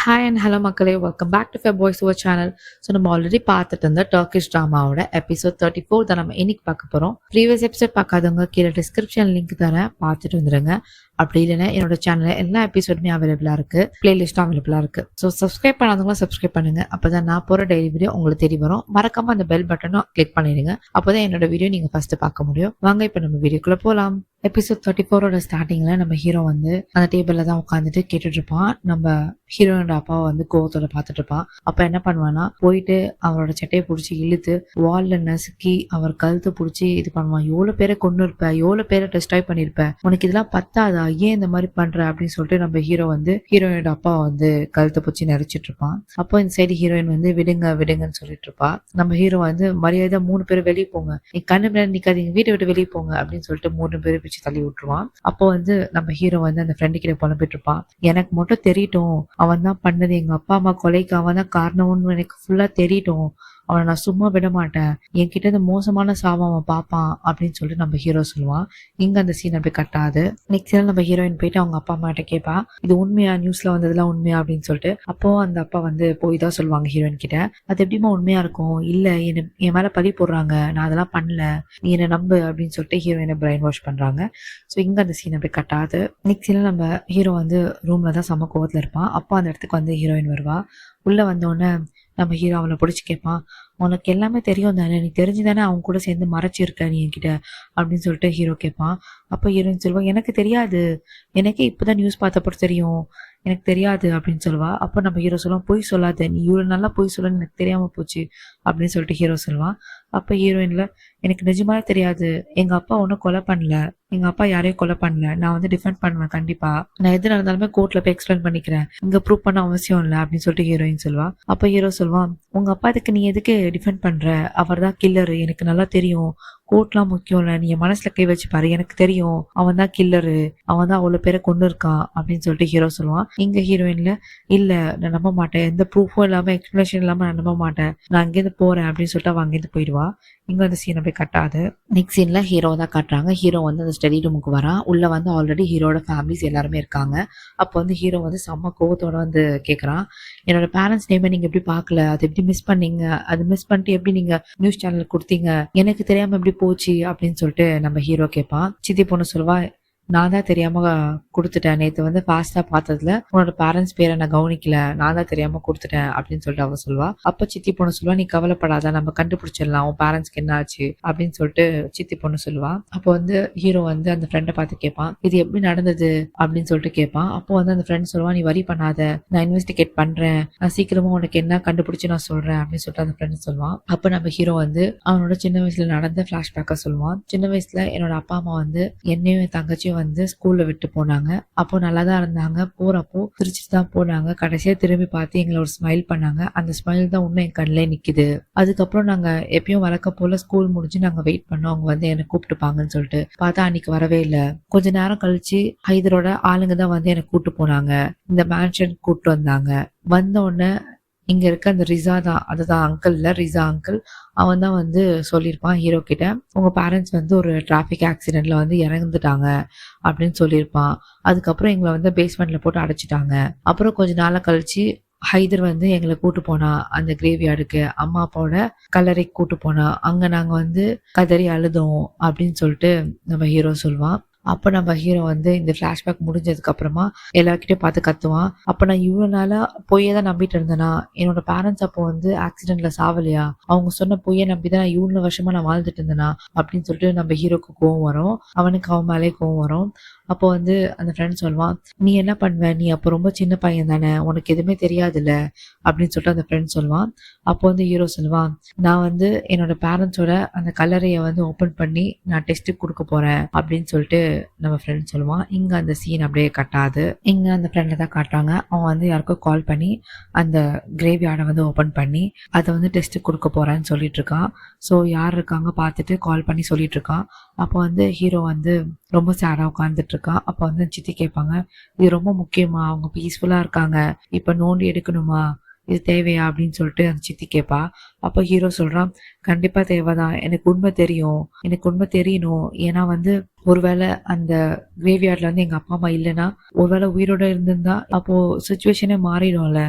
Hi and hello மக்களே, welcome back to Fair Boys over channel. So நம்ம already பார்த்துட்டு இருந்த டர்க்கிஷ் ட்ராமாவோட எபிசோட் 34 தான் நம்ம இன்னைக்கு பார்க்க போகிறோம். ப்ரீவியஸ் எபிசோட் பார்க்காதவங்க கீழே டிஸ்கிரிப்ஷன் லிங்க் தரேன், பார்த்துட்டு வந்துடுங்க. அப்படி இல்லைன்னா என்னோட சேனலில் எல்லா எபிசோடுமே அவைலபிளாக இருக்குது, பிளேலிஸ்ட்டும் அவைலபிளாக இருக்குது. ஸோ சப்ஸ்கிரைப் பண்ணாதவங்களும் சப்ஸ்கிரைப் பண்ணுங்கள். அப்போ தான் நான் போகிற டெய்லி வீடியோ உங்களுக்கு தேடி வரும். மறக்காமல் அந்த பெல் பட்டனும் கிளிக் பண்ணிடுங்க. அப்போ தான் என்னோட வீடியோ நீங்கள் ஃபஸ்ட்டு பார்க்க முடியும். வாங்க இப்போ நம்ம வீடியோக்குள்ளே போகலாம். எபிசோட் 34ஓட ஸ்டார்டிங்கில் நம்ம ஹீரோ வந்து அந்த டேபிளில் தான் உட்காந்துட்டு கேட்டுட்டு இருப்பான். நம்ம ஹீரோனோட அப்பாவை வந்து கோவத்தோட பார்த்துட்டு இருப்பான். அப்போ என்ன பண்ணுவான்னா, போயிட்டு அவரோட சட்டையை பிடிச்சி இழுத்து வால்ல நசுக்கி அவர் கழுத்தை பிடிச்சி இது பண்ணுவான். எவ்வளோ பேரை கொண்டு இருப்ப, எவ்வளோ பேரை டெஸ்ட்ராய் பண்ணியிருப்ப, உனக்கு இதெல்லாம் பத்தாதா, ஏன் இந்த மாதிரி பண்ற அப்படின்னு சொல்லிட்டு நம்ம ஹீரோ வந்து ஹீரோயினோட அப்பாவை வந்து கழுத்தை பிடிச்சி நெரிச்சிட்டு இருப்பான். அப்போ இந்த சைடு ஹீரோயின் வந்து விடுங்க விடுங்கன்னு சொல்லிட்டு இருப்பா. நம்ம ஹீரோ வந்து மரியாதை 3 பேர் வெளியே போங்க, நீ கண்ணு மேல நிக்காதீங்க, வீட்டை விட்டு வெளியே போங்க அப்படின்னு சொல்லிட்டு 3 பேர் பிடிச்சி தள்ளி விட்டுருவான். அப்போ வந்து நம்ம ஹீரோ வந்து அந்த ஃப்ரெண்டு கிட்ட புலம்பிட்டு இருப்பான். எனக்கு மட்டும் தெரியட்டும், அவன் தான் பண்ணது, எங்க அப்பா அம்மா கொலைக்கு அவன் தான் காரணம்னு எனக்கு ஃபுல்லா தெரியட்டும், அவனை நான் சும்மா விட மாட்டேன், என்கிட்ட இந்த மோசமான சாபம் அவன் பார்ப்பான் அப்படின்னு சொல்லிட்டு நம்ம ஹீரோ சொல்லுவான். இங்க அந்த சீன் அப்படி கட்டாது. நெக்ஸ்ட் நம்ம ஹீரோயின் போயிட்டு அவங்க அப்பா அம்மா கிட்ட கேட்பா, இது உண்மையா, நியூஸ்ல வந்ததெல்லாம் உண்மையா அப்படின்னு சொல்லிட்டு. அப்போ அந்த அப்பா வந்து போய் தான் சொல்லுவாங்க ஹீரோயின் கிட்ட, அது எப்படிமா உண்மையா இருக்கும், இல்ல என் மேல பழி போடுறாங்க, நான் அதெல்லாம் பண்ணல, நீ என்ன நம்பு அப்படின்னு சொல்லிட்டு ஹீரோயினை பிரைன் வாஷ் பண்றாங்க. ஸோ இங்க அந்த சீன் அப்படி கட்டாது. நெக்ஸ்ட் நம்ம ஹீரோ வந்து ரூம்ல தான் செம கோவத்துல இருப்பான். அப்போ அந்த இடத்துக்கு வந்து ஹீரோயின் வருவா. உள்ள வந்தோடனே நம்ம ஹீரோ அவனை பிடிச்சி கேட்பான், உனக்கு எல்லாமே தெரியும் தானே, நீ தெரிஞ்சு தானே அவங்க கூட சேர்ந்து மறைச்சிருக்க நீ என்கிட்ட அப்படின்னு சொல்லிட்டு ஹீரோ கேட்பான். அப்போ ஹீரோயின் சொல்லுவா, எனக்கு தெரியாது, எனக்கே இப்போதான் நியூஸ் பார்த்தப்போ தெரியும், எனக்கு தெரியாது அப்படின்னு சொல்லுவா. அப்போ நம்ம ஹீரோ சொல்லுவான், பொய் சொல்லாத, நீ இவ்வளோ நல்லா பொய் சொல்லன்னு எனக்கு தெரியாம போச்சு அப்படின்னு சொல்லிட்டு ஹீரோ சொல்லுவான். அப்போ ஹீரோயின்ல, எனக்கு நிஜமாவே தெரியாது, எங்க அப்பா ஒன்றும் கொலை பண்ணல, எங்க அப்பா யாரையும் கொலை பண்ணல, நான் வந்து டிஃபெண்ட் பண்ணுவேன், கண்டிப்பா நான் எது நடந்தாலுமே கோர்ட்ல போய் எக்ஸ்பிளைன் பண்ணிக்கிறேன், இங்க ப்ரூவ் பண்ண அவசியம் இல்லை அப்படின்னு சொல்லிட்டு ஹீரோயின் சொல்லுவா. அப்போ ஹீரோ சொல்லுவான், உங்க அப்பா இதுக்கு நீ எதுக்கு டிஃபெண்ட் பண்ற, அவர் தான் கில்லரு, எனக்கு நல்லா தெரியும், கோர்ட்லாம் முக்கியம் இல்லை, நீ மனசுல கை வச்சு பாரு, எனக்கு தெரியும் அவன் தான் கில்லரு, அவன் தான் அவ்வளவு பேரை கொண்டு இருக்கான் அப்படின்னு சொல்லிட்டு ஹீரோ சொல்லுவான். இங்க ஹீரோயின்ல, இல்ல நான் நம்ப மாட்டேன், எந்த ப்ரூஃபும் இல்லாம எக்ஸ்பிளேஷன் இல்லாம நான் நம்ப மாட்டேன், நான் அங்கேருந்து போறேன் அப்படின்னு சொல்லிட்டு அவன் அங்கேருந்து போயிடுவா. இங்க அந்த சீனை போய் கட்டாது. நெக்ஸ்ட் சீன்ல ஹீரோ தான் காட்டுறாங்க. ஹீரோ வந்து அந்த ஸ்டடி ரூமுக்கு வரான். உள்ள வந்து ஆல்ரெடி ஹீரோட ஃபேமிலிஸ் எல்லாருமே இருக்காங்க. அப்போ வந்து ஹீரோ வந்து செம்ம கோவத்தோட வந்து கேட்குறான், என்னோட பேரண்ட்ஸ் நேமை நீங்க எப்படி பார்க்கல, அது எப்படி மிஸ் பண்ணீங்க, அது மிஸ் பண்ணிட்டு எப்படி நீங்க நியூஸ் சேனல் கொடுத்தீங்க, எனக்கு தெரியாம எப்படி போச்சு அப்படின்னு சொல்லிட்டு நம்ம ஹீரோ கேட்பான். சித்தி பொண்ணு சொல்வா, நான் தான் தெரியாம கொடுத்துட்டேன், நேற்று வந்து ஃபாஸ்டா பார்த்ததுல உன்னோட பேரண்ட்ஸ் பேரை நான் கவனிக்கல, நான் தான் தெரியாம கொடுத்துட்டேன் அப்படின்னு சொல்லிட்டு அவ சொல்வா. அப்ப சித்தி பொண்ணு சொல்லுவா, நீ கவலைப்படாத, நம்ம கண்டுபிடிச்சிடலாம் உன் பேரண்ட்ஸ்க்கு என்ன ஆச்சு அப்படின்னு சொல்லிட்டு சித்தி பொண்ணு சொல்லுவா. அப்போ வந்து ஹீரோ வந்து அந்த ஃப்ரெண்டை பார்த்து கேட்பான், இது எப்படி நடந்தது அப்படின்னு சொல்லிட்டு கேட்பான். அப்போ வந்து அந்த ஃப்ரெண்ட் சொல்லுவா, நீ வரி பண்ணாத, நான் இன்வெஸ்டிகேட் பண்றேன், நான் சீக்கிரமா உனக்கு என்ன கண்டுபிடிச்சு நான் சொல்றேன் அப்படின்னு சொல்லிட்டு அந்த ஃப்ரெண்ட் சொல்லுவான். அப்ப நம்ம ஹீரோ வந்து அவனோட சின்ன வயசுல நடந்த பிளாஷ்பேக்கை சொல்லுவான். சின்ன வயசுல என்னோட அப்பா அம்மா வந்து என்னையும் என் தங்கச்சியும் வந்து ஸ்கூல்ல விட்டு போனாங்க. அப்போ நல்லா தான் இருந்தாங்க, போறப்போ சிரிச்சுட்டு தான் போனாங்க, கடைசியா திரும்பி பார்த்து எங்களை ஒரு ஸ்மைல் பண்ணாங்க, அந்த ஸ்மைல் தான் இன்னும் என் கண்ணிலே நிக்குது. அதுக்கப்புறம் நாங்க எப்பயும் வழக்க போல ஸ்கூல் முடிஞ்சு நாங்க வெயிட் பண்ணோம், அவங்க வந்து என்னை கூப்பிட்டுப்பாங்கன்னு சொல்லிட்டு பார்த்தா அன்னைக்கு வரவே இல்லை. கொஞ்ச நேரம் கழிச்சு ஹைதரோட ஆளுங்க தான் வந்து என்னை கூப்பிட்டு போனாங்க, இந்த மேன்ஷன் கூப்பிட்டு வந்தாங்க. வந்த உடனே இங்க இருக்க அந்த ரிசா தான், அதுதான் அங்கிள் இல்ல, ரிசா அங்கிள், அவன் தான் வந்து சொல்லியிருப்பான் ஹீரோ கிட்ட, உங்க பேரண்ட்ஸ் வந்து ஒரு டிராபிக் ஆக்சிடென்ட்ல வந்து இறந்துட்டாங்க அப்படின்னு சொல்லியிருப்பான். அதுக்கப்புறம் எங்களை வந்து பேஸ்மெண்ட்ல போட்டு அடைச்சிட்டாங்க. அப்புறம் கொஞ்ச நாள கழிச்சு ஹைதர் வந்து எங்களை கூட்டு போனா அந்த கிரேவியார்டுக்கு, அம்மா அப்பாவோட கல்லறைக்கு கூட்டு போனா, அங்க நாங்க வந்து கதறி அழுதோம் அப்படின்னு சொல்லிட்டு நம்ம ஹீரோ சொல்லுவான். அப்போ நம்ம ஹீரோ வந்து இந்த ஃப்ளாஷ்பேக் முடிஞ்சதுக்கு அப்புறமா எல்லார்கிட்டயும் பார்த்து கத்துவான், அப்போ நான் இவ்வளோ நாளா பொய்யை தான் நம்பிட்டு இருந்தேனா, என்னோட பேரண்ட்ஸ் அப்போ வந்து ஆக்சிடென்ட்ல சாவலையா, அவங்க சொன்ன பொய்யை நம்பி தான் இவ்வளோ வருஷமா நான் வாழ்ந்துட்டு இருந்தேனா அப்படின்னு சொல்லிட்டு நம்ம ஹீரோக்கு கோவம் வரும். அவனுக்கு அவன் மேலே கோவம் வரும். அப்போ வந்து அந்த ஃப்ரெண்ட் சொல்லுவான், நீ என்ன பண்ணுவ, நீ அப்போ ரொம்ப சின்ன பையன் தானே, உனக்கு எதுவுமே தெரியாதுல்ல அப்படின்னு சொல்லிட்டு அந்த ஃப்ரெண்ட் சொல்லுவான். அப்போ வந்து ஹீரோ சொல்லுவான், நான் வந்து என்னோட பேரண்ட்ஸோட அந்த கல்லறையை வந்து ஓப்பன் பண்ணி நான் டெஸ்ட் கொடுக்க போறேன் அப்படின்னு சொல்லிட்டு நம்ம ஃப்ரெண்ட் சொல்லுவான். இங்க அந்த சீன் அப்படியே கட்டாது. இங்க அந்த ஃப்ரெண்டை தான் காட்டுறாங்க. அவன் வந்து யாருக்கும் கால் பண்ணி அந்த கிரேவியார்டை வந்து ஓப்பன் பண்ணி அதை வந்து டெஸ்ட் கொடுக்க போறேன்னு சொல்லிட்டு இருக்கான். ஸோ யார் இருக்காங்க பார்த்துட்டு கால் பண்ணி சொல்லிட்டு இருக்கான். அப்போ வந்து ஹீரோ வந்து ரொம்ப சேடா உட்காந்துட்டு இருக்கான். அப்போ வந்து சித்தி கேட்பாங்க, இது ரொம்ப முக்கியமா, அவங்க பீஸ்ஃபுல்லா இருக்காங்க, இப்ப நோண்டி எடுக்கணுமா, இது தேவையா அப்படின்னு சொல்லிட்டு அந்த சித்தி கேட்பா. அப்போ ஹீரோ சொல்றான், கண்டிப்பா தேவைதான், எனக்கு உண்மை தெரியணும். ஏன்னா வந்து ஒருவேளை அந்த கிரேவியார்ட்ல வந்து எங்க அப்பா அம்மா இல்லைன்னா, ஒருவேளை உயிரோட இருந்திருந்தா அப்போ சுச்சுவேஷனே மாறிடும்ல,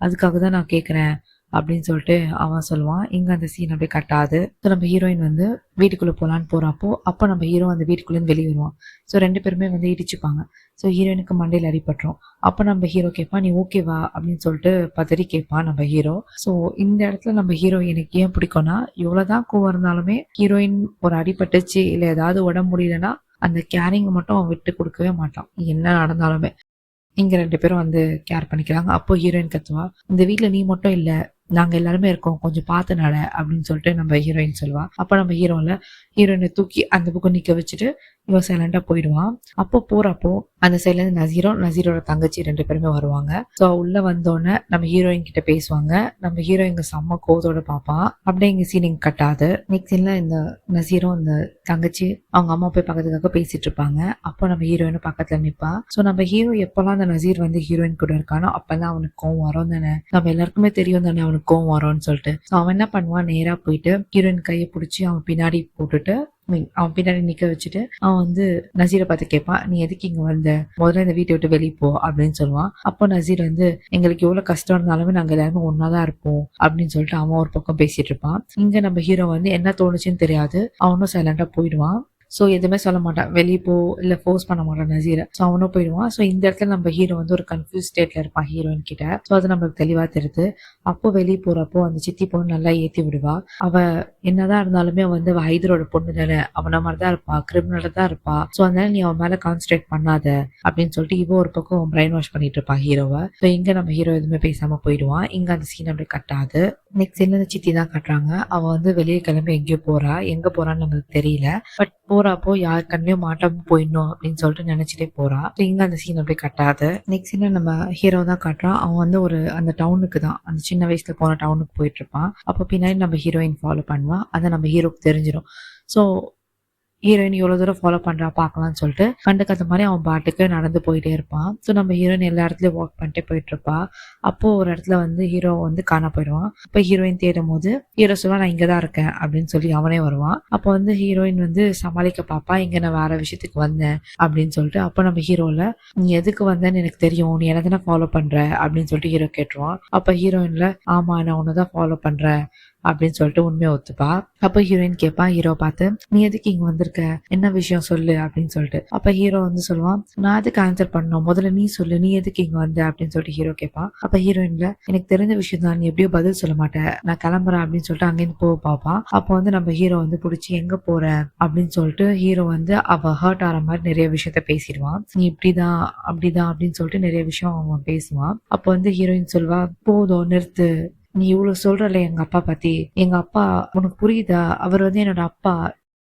அதுக்காக தான் நான் கேட்குறேன் அப்படின்னு சொல்லிட்டு அவன் சொல்லுவான். இங்க அந்த சீன் அப்படியே கட்டாது. ஸோ நம்ம ஹீரோயின் வந்து வீட்டுக்குள்ள போலான்னு போறப்போ அப்போ நம்ம ஹீரோ அந்த வீட்டுக்குள்ளேருந்து வெளியே வருவான். ஸோ 2 பேருமே வந்து இடிச்சுப்பாங்க. ஸோ ஹீரோயினுக்கு மண்டையில் அடிபட்டுரும். அப்போ நம்ம ஹீரோ கேட்பான், நீ ஓகேவா அப்படின்னு சொல்லிட்டு பதறி கேட்பான் நம்ம ஹீரோ. ஸோ இந்த இடத்துல நம்ம ஹீரோ எனக்கு ஏன் பிடிக்கும்னா, எவ்வளவுதான் கோவம் இருந்தாலுமே ஹீரோயின் ஒரு அடிபட்டுச்சு இல்லை ஏதாவது உடம்பு முடியலன்னா அந்த கேரிங் மட்டும் அவன் விட்டு கொடுக்கவே மாட்டான், என்ன நடந்தாலுமே. இங்க 2 பேரும் வந்து கேர் பண்ணிக்கிறாங்க. அப்போ ஹீரோயின் கத்துவா, இந்த வீட்ல நீ மட்டும் இல்ல, நாங்க எல்லாருமே இருக்கோம், கொஞ்சம் பார்த்து நட அப்படின்னு சொல்லிட்டு நம்ம ஹீரோயின் சொல்லுவா. அப்ப நம்ம ஹீரோயினை தூக்கி அந்த பக்கம் நிக்க வச்சுட்டு இவன் சைலண்டா போயிடுவான். அப்போ போறப்போ அந்த சைட்ல இருந்து நசீரோட தங்கச்சி 2 பேருமே வருவாங்க. ஸோ உள்ள வந்தோடனே நம்ம ஹீரோயின் கிட்ட பேசுவாங்க. நம்ம ஹீரோயின் செம்ம கோவத்தோட பார்ப்பான். அப்படியே இங்க சீனிங் கட்டாது. நெக்ஸ்ட் சீன்ல இந்த நசீரும் இந்த தங்கச்சி அவங்க அம்மா போய் பக்கத்துக்காக பேசிட்டு இருப்பாங்க. அப்போ நம்ம ஹீரோயின் பக்கத்துல நிப்பா. ஸோ நம்ம ஹீரோ எப்பெல்லாம் அந்த நசீர் வந்து ஹீரோயின் கூட இருக்கானோ அப்பெல்லாம் அவனுக்கு கோவம் வரும் தானே, நம்ம எல்லாருக்குமே தெரியும் தானே அவனுக்கு கோவம் வரும்னு சொல்லிட்டு. ஸோ அவன் என்ன பண்ணுவான், நேரா போயிட்டு ஹீரோயின் கையை பிடிச்சி அவன் பின்னாடி போட்டுட்டு அவன் பின்னாடி நிக்க வச்சுட்டு அவன் வந்து நசீரை பார்த்து கேட்பான், நீ எதுக்கு இங்க வந்த, முதல்ல இந்த வீட்டை விட்டு வெளியே போ அப்படின்னு சொல்லுவான். அப்போ நசீர் வந்து எங்களுக்கு எவ்வளவு கஷ்டம் இருந்தாலுமே நாங்க எல்லாருமே ஒன்னாதான் இருப்போம் அப்படின்னு சொல்லிட்டு அவன் ஒரு பக்கம் பேசிட்டு இருப்பான். இங்க நம்ம ஹீரோ வந்து என்ன தோணுச்சுன்னு தெரியாது, அவனும் சைலண்டா போயிடுவான். ஸோ எதுவுமே சொல்ல மாட்டான், வெளியே போ இல்லை ஃபோர்ஸ் பண்ண மாட்டான் நசீரை. ஸோ அவனும் போயிடுவான். ஸோ இந்த இடத்துல நம்ம ஹீரோ வந்து ஒரு கன்ஃபியூஸ் ஸ்டேட்ல இருப்பான் ஹீரோயின் கிட்ட. ஸோ அது நம்மளுக்கு தெளிவா தெரியுது. அப்போ வெளியே போறப்போ அந்த சித்தி பொண்ணு நல்லா ஏத்தி விடுவா. அவ என்னதான் இருந்தாலுமே வந்து அவ ஹைதரோட பொண்ணு தானே, அவன மாதிரிதான் இருப்பா, கிரிமினலா தான் இருப்பா. ஸோ அதனால நீ அவன் மேல கான்சன்ட்ரேட் பண்ணாத அப்படின்னு சொல்லிட்டு இவ ஒரு பக்கம் பிரைன் வாஷ் பண்ணிட்டு இருப்பான் ஹீரோவை. ஸோ இங்க நம்ம ஹீரோ எதுவுமே பேசாம போயிடுவான். இங்க அந்த சீன் அப்படியே கட்டாது. நெக்ஸ்ட் என்ன சித்தி தான் கட்டுறாங்க. அவ வந்து வெளியே கிளம்பி எங்கேயோ போறா, எங்க போறான்னு நமக்கு தெரியல. பட் போறப்போ யார் கண்ணையும் மாட்டாம போயிடணும் அப்படின்னு சொல்லிட்டு நினைச்சிட்டே போறா. இங்க அந்த சீன் அப்படியே கட்டாது. நெக்ஸ்ட் சீன் நம்ம ஹீரோ தான் காட்டுறான். அவன் வந்து அந்த டவுனுக்கு தான், அந்த சின்ன வயசுல போன டவுனுக்கு போயிட்டு இருப்பான். அப்போ பின்னாடி நம்ம ஹீரோயின் ஃபாலோ பண்ணுவான். அதை நம்ம ஹீரோக்கு தெரிஞ்சிடும். ஸோ ஹீரோயின் எவ்வளவு தூரம் ஃபாலோ பண்றா பாக்கலாம்னு சொல்லிட்டு கண்டுக்காத மாதிரி அவன் பாட்டுக்கு நடந்து போயிட்டே இருப்பான். ஸோ நம்ம ஹீரோயின் எல்லா இடத்துலயும் வாக் பண்ணிட்டே போயிட்டு இருப்பா. அப்போ ஒரு இடத்துல வந்து ஹீரோ வந்து காண போயிடுவான். அப்போ ஹீரோயின் தேடும் போது ஹீரோ சொல்லுவா, நான் இங்கதான் இருக்கேன் அப்படின்னு சொல்லி அவனே வருவான். அப்போ வந்து ஹீரோயின் வந்து சமாளிக்க பாப்பா, இங்க நான் வேற விஷயத்துக்கு வந்தேன் அப்படின்னு சொல்லிட்டு. அப்போ நம்ம ஹீரோல, நீ எதுக்கு வந்தேன்னு எனக்கு தெரியும், நீ என்ன தானே ஃபாலோ பண்ற அப்படின்னு சொல்லிட்டு ஹீரோ கேட்டுருவான். அப்ப ஹீரோயின்ல, ஆமா நான் உன்னதான் ஃபாலோ பண்றேன் அப்படின்னு சொல்லிட்டு உண்மையை ஒத்துப்பா. அப்ப ஹீரோயின் கேட்பா ஹீரோ பார்த்து, நீ எதுக்கு இங்க வந்திருக்க, என்ன விஷயம் சொல்லு அப்படின்னு சொல்லிட்டு. அப்ப ஹீரோ வந்து சொல்லுவான், நான் எதுக்கு ஆன்சர் பண்ணணும், முதல்ல நீ சொல்லு, நீ எதுக்கு இங்க வந்த அப்படின்னு சொல்லிட்டு ஹீரோ கேட்பான். அப்ப ஹீரோயின்ல, எனக்கு தெரிஞ்ச விஷயம் தான், நீ எப்படியோ பதில் சொல்ல மாட்டேன், நான் கிளம்புறேன் அப்படின்னு சொல்லிட்டு அங்கேருந்து போக பார்ப்பான். அப்போ வந்து நம்ம ஹீரோ வந்து பிடிச்சி எங்க போற அப்படின்னு சொல்லிட்டு ஹீரோ வந்து அவ ஹர்ட் ஆகிற மாதிரி நிறைய விஷயத்த பேசிடுவான். நீ இப்படிதான் அப்படிதான் அப்படின்னு சொல்லிட்டு நிறைய விஷயம் அவன் பேசுவான். அப்போ வந்து ஹீரோயின் சொல்வா, போதும் நிறுத்து, நீ இவ்வளவு சொல்றல எங்க அப்பா பத்தி, எங்க அப்பா உனக்கு புரியுதா, அவர் வந்து என்னோட அப்பா,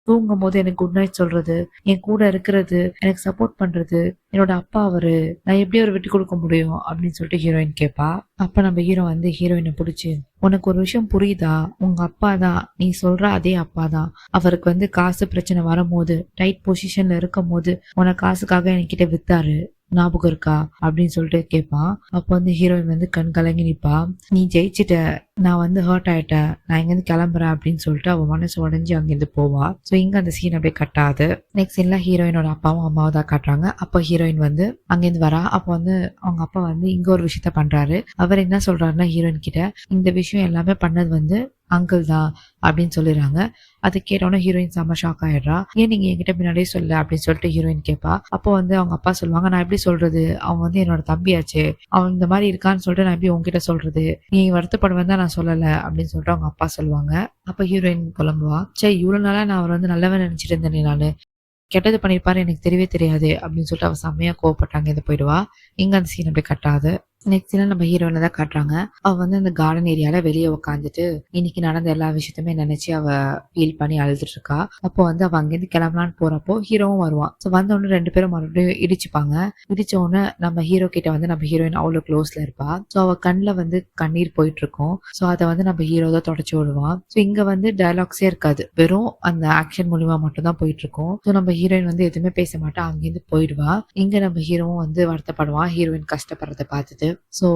தூங்கும் போது எனக்கு குட் நைட் சொல்றது, என் கூட இருக்கிறது, எனக்கு சப்போர்ட் பண்றது என்னோட அப்பா அவரு, நான் எப்படி அவர் விட்டு கொடுக்க முடியும் அப்படின்னு சொல்லிட்டு ஹீரோயின் கேட்பா. அப்ப நம்ம ஹீரோ வந்து ஹீரோயினை பிடிச்சு, உனக்கு ஒரு விஷயம் புரியுதா, உங்க அப்பா தான் நீ சொல்ற அதே அப்பா தான், அவருக்கு வந்து காசு பிரச்சனை வரும்போது, டைட் பொசிஷன்ல இருக்கும் போது உன காசுக்காக என்கிட்ட வித்தாரு, ஞாபகம் இருக்கா அப்படின்னு சொல்லிட்டு கேட்பான். அப்போ வந்து ஹீரோயின் வந்து கண் கலங்கி நிப்பா. நீ ஜெயிச்சிட்ட, நான் வந்து ஹர்ட் ஆயிட்டேன், நான் இங்கிருந்து கிளம்புறேன் அப்படின்னு சொல்லிட்டு அவ மனசு உடஞ்சி அங்கிருந்து போவா. ஸோ இங்க அந்த சீன் அப்படியே கட்டாது. நெக்ஸ்ட் சீன்ல ஹீரோயினோட அப்பாவும் அம்மாவும் தான் காட்டுறாங்க. அப்போ ஹீரோயின் வந்து அங்கிருந்து வரா. அப்போ வந்து அவங்க அப்பா வந்து இங்க ஒரு விஷயத்த பண்றாரு. அவர் என்ன சொல்றாருன்னா ஹீரோயின் கிட்ட, இந்த விஷயம் எல்லாமே பண்ணது வந்து அங்கிள் தான் அப்படின்னு சொல்லிடுறாங்க. அதை கேட்டோன்னே ஹீரோயின் செம்ம ஷாக் ஆயிடுறா. ஏன் நீங்க என்கிட்ட முன்னாடியே சொல்ல அப்படின்னு சொல்லிட்டு ஹீரோயின் கேட்பா. அப்போ வந்து அவங்க அப்பா சொல்லுவாங்க, நான் எப்படி சொல்றது, அவன் வந்து என்னோட தம்பியாச்சு, அவன் இந்த மாதிரி இருக்கான்னு சொல்லிட்டு நான் எப்படி உங்ககிட்ட சொல்றது, நீ வருத்தப்படுவேன் தான் நான் சொல்லல அப்படின்னு சொல்லிட்டு அவங்க அப்பா சொல்லுவாங்க. அப்ப ஹீரோயின் புலம்புவா, சே இவ்வளவு நாளா நான் அவர் வந்து நல்லவன் நினைச்சிட்டு இருந்தேனே, நானு கெட்டது பண்ணிருப்பாரு எனக்கு தெரியவே தெரியாது அப்படின்னு சொல்லிட்டு அவ செம்மையா கோவப்பட்டாங்க, இது போயிடுவா. இங்க அந்த சீன் அப்படியே கட்டாது. நெக்ஸ்ட் நம்ம ஹீரோயினை தான் காட்டுறாங்க. அவ வந்து அந்த கார்டன் ஏரியால வெளியே உட்காந்துட்டு இன்னைக்கு நடந்த எல்லா விஷயத்தையுமே நினைச்சு அவ ஃபீல் பண்ணி அழுதுட்டு இருக்கா. அப்போ வந்து அவ அங்கிருந்து கிளம்பலான்னு போறப்போ ஹீரோவும் வருவான். ஸோ வந்த உடனே 2 பேரும் மறுபடியும் இடிச்சுப்பாங்க. இடிச்ச உடனே நம்ம ஹீரோ கிட்ட வந்து நம்ம ஹீரோயின் அவ்வளவு க்ளோஸ்ல இருப்பா. ஸோ அவ கண்ணுல வந்து கண்ணீர் போயிட்டு இருக்கும். ஸோ அதை வந்து நம்ம ஹீரோ தான் தொடச்சு விடுவான். ஸோ இங்க வந்து டயலாக்ஸே இருக்காது, வெறும் அந்த ஆக்ஷன் மூலியமா மட்டும் தான் போயிட்டு இருக்கும். ஸோ நம்ம ஹீரோயின் வந்து எதுவுமே பேச மாட்டா, அங்கிருந்து போயிடுவா. இங்க நம்ம ஹீரோவும் வந்து வருத்தப்படுவான் ஹீரோயின் கஷ்டப்படுறத பார்த்துட்டு. ஸோ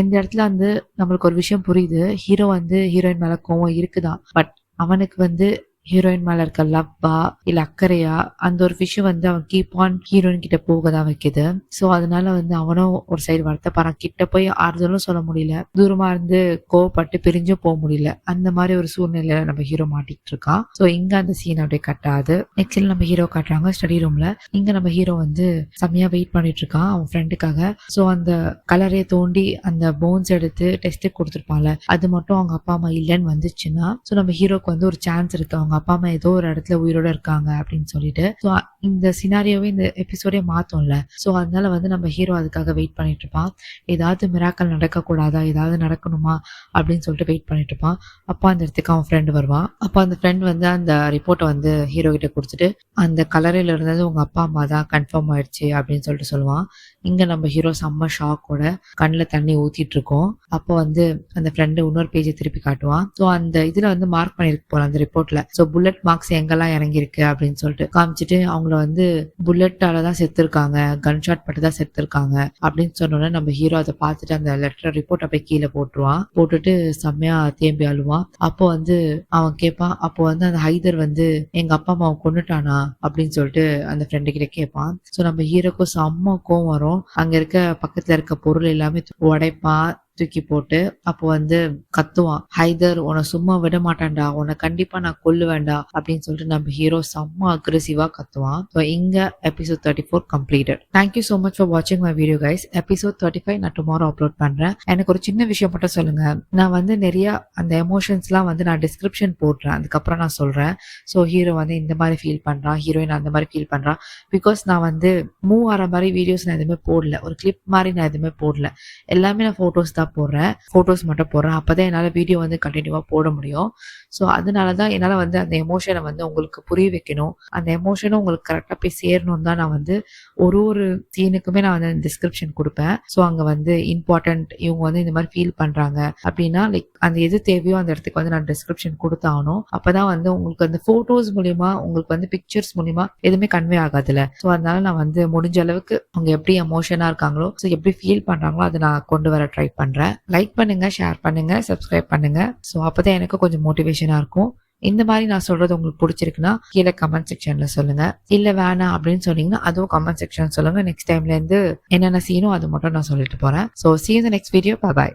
இந்த இடத்துல வந்து நம்மளுக்கு ஒரு விஷயம் புரியுது. ஹீரோ வந்து ஹீரோயின் மேல கோவம் இருக்குதான். பட் அவனுக்கு வந்து ஹீரோயின் மேல இருக்க லவ்வா இல்ல அக்கறையா அந்த ஒரு விஷயம் வந்து அவன் கீப் ஆன் ஹீரோயின் கிட்ட போக தான் வைக்குது. சோ அதனால வந்து அவனும் ஒரு சைடு வருத்தப்படுறான். கிட்ட போய் ஆறுதலும் சொல்ல முடியல, தூரமா இருந்து கோவப்பட்டு பிரிஞ்சும் போக முடியல. அந்த மாதிரி ஒரு சூழ்நிலையில நம்ம ஹீரோ மாட்டிக்கிட்டு இருக்கான். சோ இங்க அந்த சீன் அப்படியே கட்டாது. நெக்ஸ்ட்ல நம்ம ஹீரோ காட்டுறாங்க ஸ்டடி ரூம்ல. இங்க நம்ம ஹீரோ வந்து செம்மையா வெயிட் பண்ணிட்டு இருக்கான் அவன் ஃப்ரெண்டுக்காக. சோ அந்த கலரையை தோண்டி அந்த போன்ஸ் எடுத்து டெஸ்ட் கொடுத்துருப்பான்ல, அது மட்டும் அவங்க அப்பா அம்மா இல்லைன்னு வந்துச்சுன்னா சோ நம்ம ஹீரோக்கு வந்து ஒரு சான்ஸ் இருக்கு, அவங்க அப்பா அம்மா ஏதோ ஒரு இடத்துல உயிரோட இருக்காங்க அப்படின்னு சொல்லிட்டு. சோ இந்த சினாரியோவே இந்த எபிசோடே மாத்தோம்ல. சோ அதனால வந்து நம்ம ஹீரோ அதுக்காக வெயிட் பண்ணிட்டு இருப்பான். ஏதாவது மிராக்கல் நடக்க கூடாதா, ஏதாவது நடக்கணுமா அப்படின்னு சொல்லிட்டு வெயிட் பண்ணிட்டு இருப்பான். அப்போ அந்த இடத்துக்கு அவன் ஃப்ரெண்டு வருவான். அப்போ அந்த ஃப்ரெண்ட் வந்து அந்த ரிப்போர்ட்டை வந்து ஹீரோ கிட்ட கொடுத்துட்டு அந்த கலரையில இருந்தது உங்க அப்பா அம்மா தான் கன்ஃபார்ம் ஆயிடுச்சு அப்படின்னு சொல்லிட்டு சொல்லுவான். இங்க நம்ம ஹீரோ செம்ம ஷாக்கோட கண்ணுல தண்ணி ஊத்திட்டு இருக்கோம். அப்போ வந்து அந்த ஃப்ரெண்டு இன்னொரு பேஜை திருப்பி காட்டுவான். ஸோ அந்த இதுல வந்து மார்க் பண்ணிருக்கு போல அந்த ரிப்போர்ட்ல. ஸோ புல்லட் மார்க்ஸ் எங்கெல்லாம் இறங்கியிருக்கு அப்படின்னு சொல்லிட்டு காமிச்சிட்டு அவங்கள வந்து புல்லட்டால தான் செத்துருக்காங்க, கன் ஷாட் பட்டு தான் செத்துருக்காங்க அப்படின்னு சொன்னோன்னே நம்ம ஹீரோ அதை பார்த்துட்டு அந்த லெட்டர் ரிப்போர்ட்டை போய் கீழே போட்டுருவான். போட்டுட்டு செம்மையா தேம்பி அழுவான். அப்போ வந்து அவன் கேட்பான், அப்போ வந்து அந்த ஹைதர் வந்து எங்க அப்பா அம்மாவை கொண்டுட்டானா அப்படின்னு சொல்லிட்டு அந்த ஃப்ரெண்டு கிட்ட கேட்பான். ஸோ நம்ம ஹீரோக்கும் செம்ம கோவம் வரும். அங்க இருக்க பக்கத்துல இருக்க பொருள் எல்லாமே உடைப்பான், தூக்கி போட்டு. அப்போ வந்து கத்துவான், ஹைதர் உன்னை சும்மா விட மாட்டான்டா, உன்னை கண்டிப்பா நான் கொல்லுவேன்டா அப்படின்னு சொல்லிட்டு நம்ம ஹீரோ செம்ம அக்ரெசிவா கத்துவான். ஸோ இங்க episode 34 completed. Thank you so much for வாட்சிங் மை வீடியோ கைஸ். எபிசோட் 35 நான் டுமாரோ அப்லோட் பண்றேன். எனக்கு ஒரு சின்ன விஷயம் மட்டும் சொல்லுங்க. நான் வந்து நிறைய அந்த எமோஷன்ஸ்லாம் வந்து நான் டிஸ்கிரிப்ஷன் போடுறேன், அதுக்கப்புறம் நான் சொல்றேன். ஸோ ஹீரோ வந்து இந்த மாதிரி ஃபீல் பண்றான், ஹீரோயின் அந்த மாதிரி ஃபீல் பண்றான். பிகாஸ் நான் வந்து மூவ் ஆகிற மாதிரி வீடியோஸ் நான் எதுவுமே போடல, ஒரு கிளிப் மாதிரி நான் எதுவுமே போடல. எல்லாமே நான் போட்டோஸ் தான் போடுறேன், போட்டோஸ் மட்டும் போடுறேன். அப்பதான் என்னால வீடியோ வந்து கண்டினியூவா போட முடியும். ஸோ அதனாலதான் என்னால வந்து அந்த எமோஷனை வந்து உங்களுக்கு புரிய வைக்கணும், அந்த எமோஷனும் உங்களுக்கு கரெக்டா போய் சேரணும் தான் நான் வந்து ஒரு சீனுக்குமே நான் வந்து டிஸ்கிரிப்ஷன் கொடுப்பேன். ஸோ அங்க வந்து இம்பார்ட்டன்ட் இவங்க வந்து இந்த மாதிரி ஃபீல் பண்றாங்க அப்படின்னா லைக் அந்த எது தேவையோ அந்த இடத்துக்கு வந்து நான் டிஸ்கிரிப்ஷன் கொடுத்தாகணும். அப்பதான் வந்து உங்களுக்கு அந்த போட்டோஸ் மூலியமா உங்களுக்கு வந்து பிக்சர்ஸ் மூலியமா எதுவுமே கன்வே ஆகாதுல்ல. ஸோ அதனால நான் வந்து முடிஞ்ச அளவுக்கு அவங்க எப்படி எமோஷனா இருக்காங்களோ, ஸோ எப்படி ஃபீல் பண்றாங்களோ அதை நான் கொண்டு வர ட்ரை பண்றேன். லைக் பண்ணுங்க, ஷேர் பண்ணுங்க, சப்ஸ்கிரைப் பண்ணுங்க. ஸோ அப்பதான் எனக்கு கொஞ்சம் மோட்டிவேஷனா இருக்கும். இந்த மாதிரி நான் சொல்றது உங்களுக்கு பிடிச்சிருக்குன்னா கீழே கமெண்ட் செக்ஷன்ல சொல்லுங்க. இல்ல வேணாம் அப்படின்னு சொன்னீங்கன்னா அதுவும் கமெண்ட் செக்ஷன் சொல்லுங்க. நெக்ஸ்ட் டைம்ல இருந்து என்னென்ன சீனோ அது மட்டும் நான் சொல்லிட்டு போறேன். So see you in the next video. Bye bye.